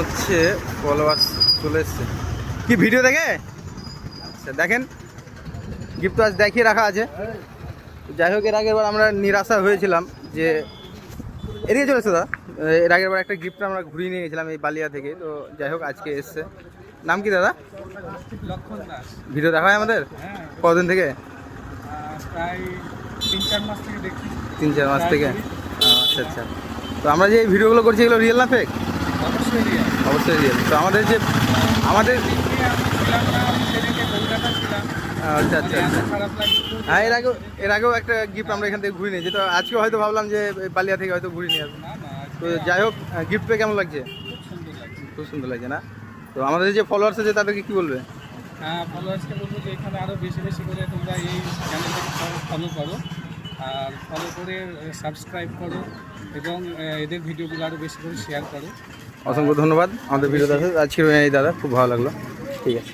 হচ্ছে ফলোয়ার্স চলে এসছে কি ভিডিও দেখে। আচ্ছা দেখেন গিফট তো আজ দেখিয়ে রাখা আছে। যাই হোক এর আগের বার আমরা নিরাশা হয়েছিলাম যে এড়িয়ে চলেছে দাদা। এর আগের বার একটা গিফট আমরা ঘুরিয়ে নিয়ে গেছিলাম এই বালিয়া থেকে। তো যাই হোক আজকে এসছে। নাম কি দাদা? লক্ষণ দাস। ভিডিও দেখা হয় আমাদের কতদিন থেকে? প্রায় 3-4 মাস থেকে দেখি। 3-4 মাস থেকে। আচ্ছা আচ্ছা। তো আমরা যে এই ভিডিওগুলো করছি এগুলো রিয়েল না ফেক? অবশ্যই রিয়েল। অবশ্যই রিয়েল। তো আমাদের যে আমাদের আচ্ছা আচ্ছা আচ্ছা। খারাপ লাগছে। হ্যাঁ এর আগেও একটা গিফট আমরা এখান থেকে ঘুরে নিয়েছি। তো আজকে হয়তো ভাবলাম যে বালিয়া থেকে হয়তো ঘুরে নিয়ে আসবো। না না, তো যাই হোক গিফট পেয়ে কেমন লাগছে? খুব সুন্দর লাগছে। খুব সুন্দর লাগছে না? তো আমাদের যে ফলোয়ার্স আছে তাদেরকে কি বলবে? হ্যাঁ, ফলোয়ার্সকে বলবো যে এখানে আরও বেশি বেশি করে তোমরা এই চ্যানেলটাকে ফলো করো, আর ফলো করে সাবস্ক্রাইব করো এবং এদের ভিডিওগুলো আরও বেশি করে শেয়ার করো। অসংখ্য ধন্যবাদ আমাদের ভিডিও দাদা। আজকে এই দাদা খুব ভালো লাগলো। ঠিক আছে।